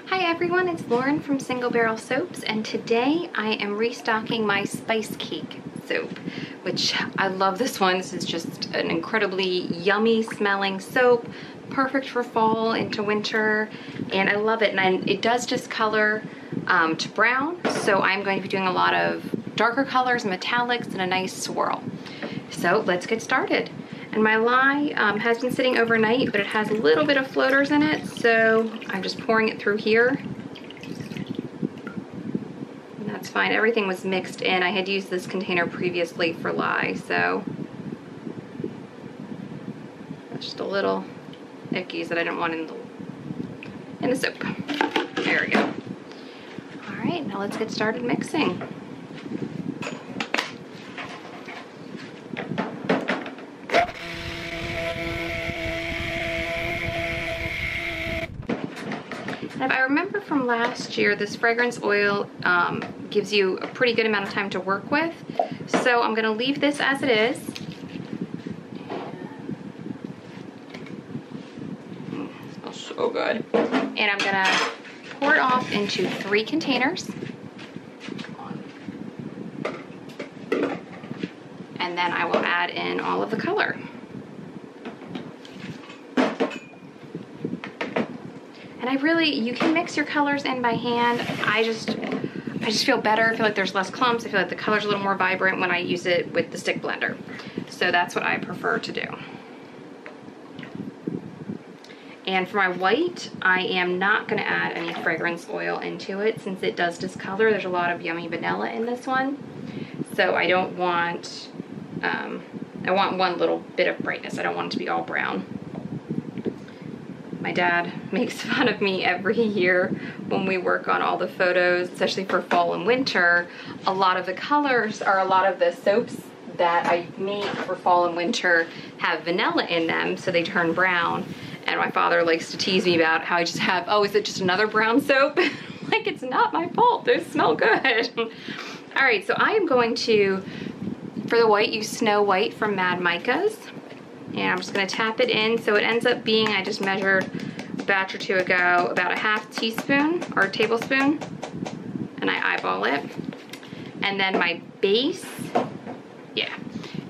Hi everyone, it's Lauren from Single Barrel Soaps, and today I am restocking my Spice Cake soap, which I love this one. This is just an incredibly yummy smelling soap, perfect for fall into winter, and I love it. And it does discolor to brown, so I'm going to be doing a lot of darker colors, metallics, and a nice swirl. So let's get started. And my lye has been sitting overnight, but it has a little bit of floaters in it, so I'm just pouring it through here. And that's fine. Everything was mixed in. I had used this container previously for lye, so just a little ickies that I didn't want in the soap. There we go. All right, now let's get started mixing. If I remember from last year, this fragrance oil gives you a pretty good amount of time to work with. So I'm gonna leave this as it is. It smells so good. And I'm gonna pour it off into 3 containers. And then I will add in all of the color. And you can mix your colors in by hand. I just feel better. I feel like there's less clumps. I feel like the color's a little more vibrant when I use it with the stick blender. So that's what I prefer to do. And for my white, I am not gonna add any fragrance oil into it since it does discolor. There's a lot of yummy vanilla in this one. So I don't want, I want one little bit of brightness. I don't want it to be all brown. My dad makes fun of me every year when we work on all the photos, especially for fall and winter. A lot of the colors are a lot of the soaps that I make for fall and winter have vanilla in them, so they turn brown. And my father likes to tease me about how I just have, oh, is it just another brown soap? Like, it's not my fault, those smell good. All right, so I am going to, for the white, use Snow White from Micas. And I'm just gonna tap it in. So it ends up being, I just measured a batch or two ago, about a half teaspoon or tablespoon, and I eyeball it. And then my base,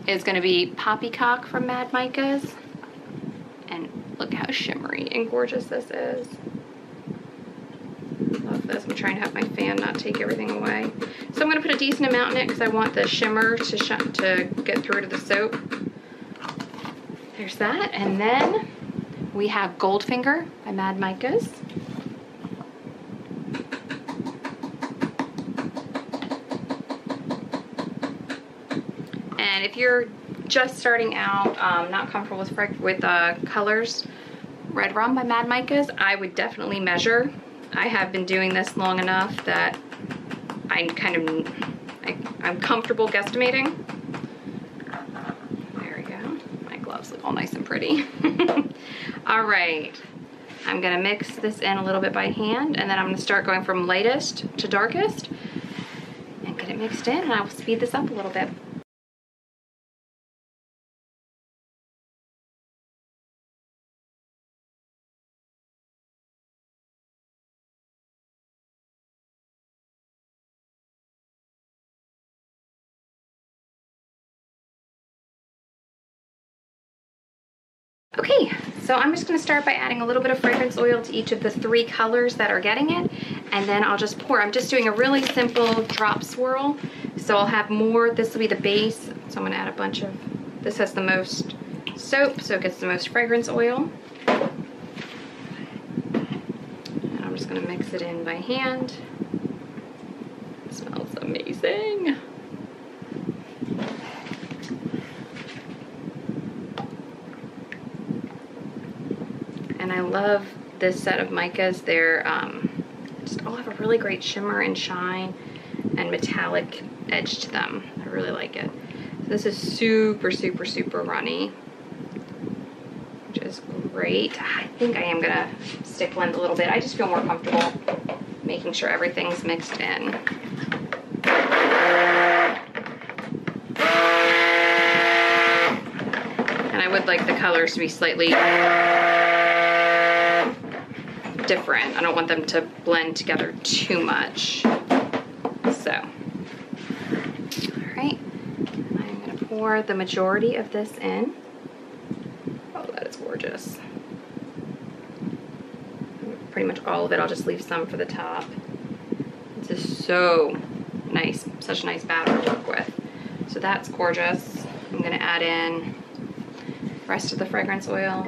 is gonna be Poppycock from Micas. And look how shimmery and gorgeous this is. Love this. I'm trying to have my fan not take everything away. So I'm gonna put a decent amount in it because I want the shimmer to get through to the soap. There's that, and then we have Goldfinger by Micas. And if you're just starting out, not comfortable with colors, Red Rum by Micas, I would definitely measure. I have been doing this long enough that I'm comfortable guesstimating. Look all nice and pretty. All right, I'm gonna mix this in a little bit by hand, and then I'm gonna start going from lightest to darkest and get it mixed in, and I will speed this up a little bit. Okay, so I'm just gonna start by adding a little bit of fragrance oil to each of the 3 colors that are getting it, and then I'll just pour. I'm just doing a really simple drop swirl, so I'll have more. This will be the base, so I'm gonna add a bunch of, this has the most soap, so it gets the most fragrance oil. And I'm just gonna mix it in by hand. It smells amazing. And I love this set of Micas. They're just all have a really great shimmer and shine and metallic edge to them. I really like it. So this is super, super, super runny, which is great. I think I am gonna stick blend a little bit. I just feel more comfortable making sure everything's mixed in. And I would like the colors to be slightly different. I don't want them to blend together too much. So, all right, I'm gonna pour the majority of this in. Oh, that is gorgeous. Pretty much all of it. I'll just leave some for the top. This is so nice, such a nice batter to work with. So that's gorgeous. I'm gonna add in the rest of the fragrance oil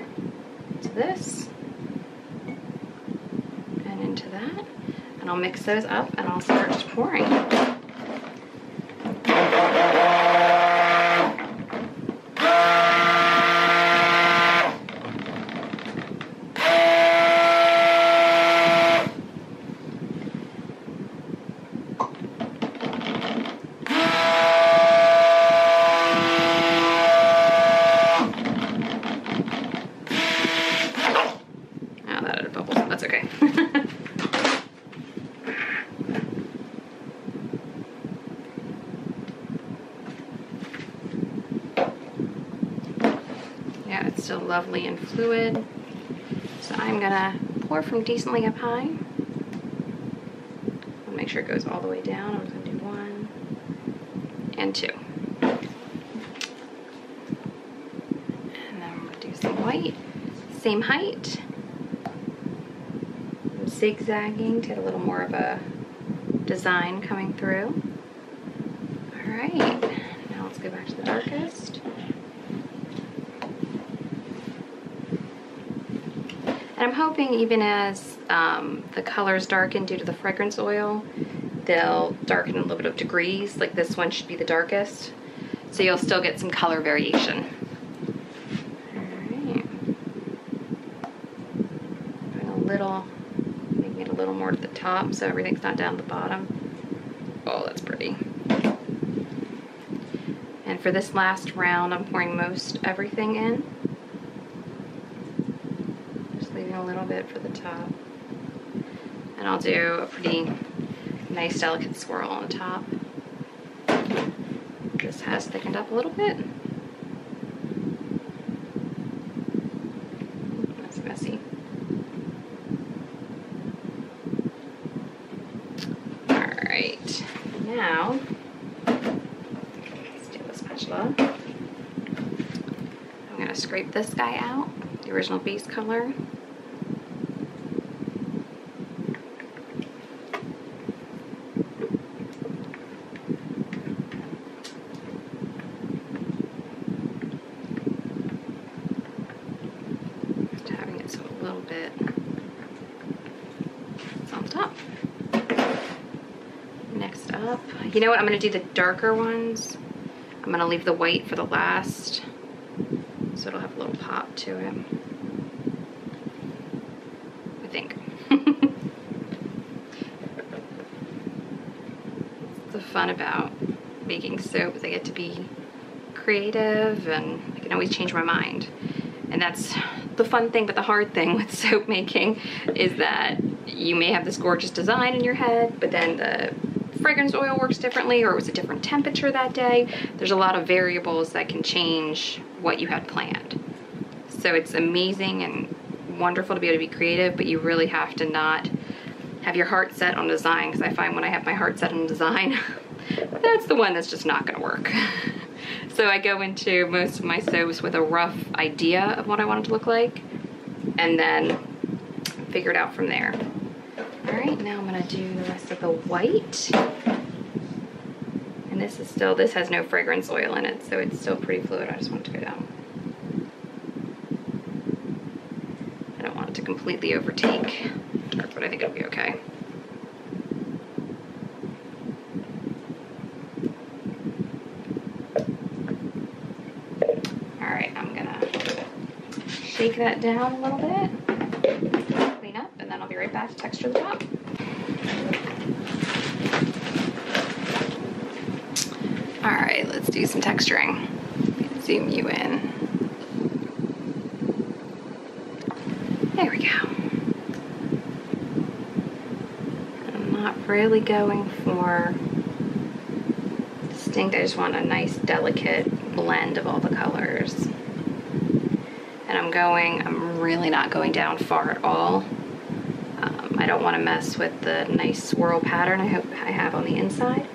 to this and into that. And I'll mix those up and I'll start just pouring. Yeah, it's still lovely and fluid. So I'm gonna pour from decently up high. I'll make sure it goes all the way down. I'm gonna do 1 and 2. And then I'm gonna do some white, same height. I'm zigzagging to get a little more of a design coming through. All right, now let's go back to the darkest. And I'm hoping even as the colors darken due to the fragrance oil, they'll darken a little bit of degrees. Like this one should be the darkest. So you'll still get some color variation. Alright. Putting a little, making it a little more to the top so everything's not down the bottom. Oh, that's pretty. And for this last round, I'm pouring most everything in. Leaving a little bit for the top. And I'll do a pretty nice delicate swirl on the top. This has thickened up a little bit. That's messy. Alright, now let's do the spatula. I'm going to scrape this guy out, the original base color. Next up, you know what, I'm going to do the darker ones. I'm going to leave the white for the last, so it'll have a little pop to it, I think. The fun about making soap is I get to be creative and I can always change my mind. And that's the fun thing, but the hard thing with soap making is that you may have this gorgeous design in your head, but then the fragrance oil works differently, or it was a different temperature that day. There's a lot of variables that can change what you had planned. So it's amazing and wonderful to be able to be creative, but you really have to not have your heart set on design, because I find when I have my heart set on design, that's the one that's just not gonna work. So I go into most of my soaps with a rough idea of what I want it to look like, and then figure it out from there. All right, now I'm gonna do the rest of the white. And this is still, this has no fragrance oil in it, so it's still pretty fluid. I just want it to go down. I don't want it to completely overtake dark, but I think it'll be okay. All right, I'm gonna shake that down a little bit. Up, and then I'll be right back to texture the top. All right, let's do some texturing. Zoom you in. There we go. I'm not really going for distinct. I just want a nice delicate blend of all the colors. And I'm really not going down far at all. I don't want to mess with the nice swirl pattern I have on the inside.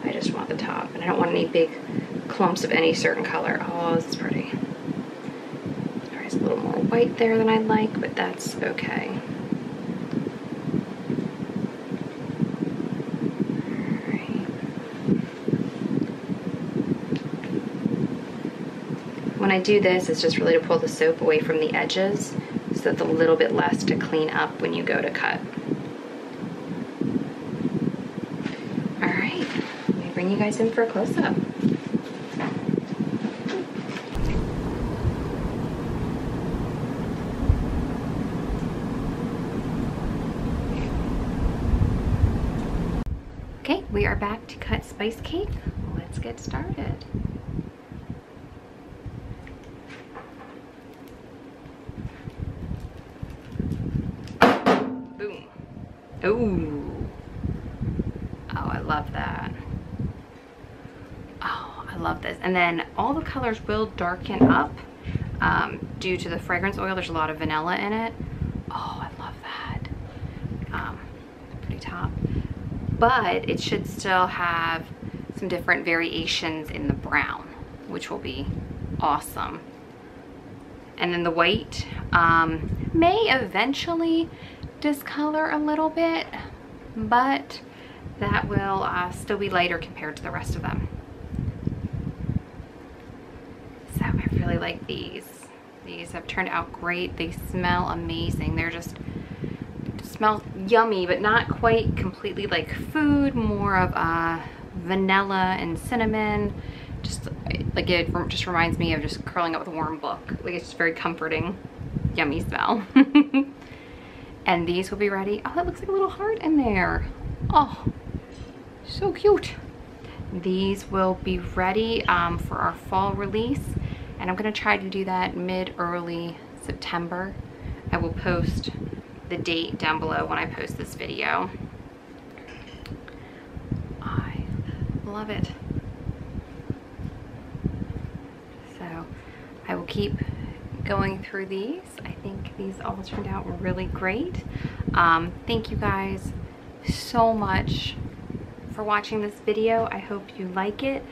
I just want the top, and I don't want any big clumps of any certain color. Oh, this is pretty. There's a little more white there than I'd like, but that's okay. When I do this, it's just really to pull the soap away from the edges so it's a little bit less to clean up when you go to cut. All right, let me bring you guys in for a close-up. Okay, we are back to cut spice cake. Let's get started. Ooh. Oh, I love that. Oh, I love this. And then all the colors will darken up due to the fragrance oil. There's a lot of vanilla in it. Oh, I love that. Pretty top. But it should still have some different variations in the brown, which will be awesome. And then the white may eventually discolor a little bit, but that will still be lighter compared to the rest of them. So I really like these. These have turned out great. They smell amazing. They're just smell yummy, but not quite completely like food, more of vanilla and cinnamon. Just like it just reminds me of just curling up with a warm book. Like it's just very comforting, yummy smell. And these will be ready. Oh, that looks like a little heart in there. Oh, so cute. These will be ready for our fall release. And I'm gonna try to do that mid-early September. I will post the date down below when I post this video. I love it. So I will keep going through these. I think these all turned out really great. Thank you guys so much for watching this video. I hope you like it.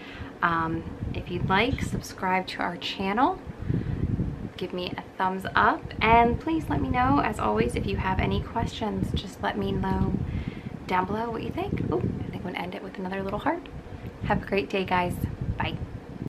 If you'd like, subscribe to our channel. Give me a thumbs up, and please let me know, as always, if you have any questions. Just let me know down below what you think. Oh, I think I'm gonna end it with another little heart. Have a great day, guys. Bye.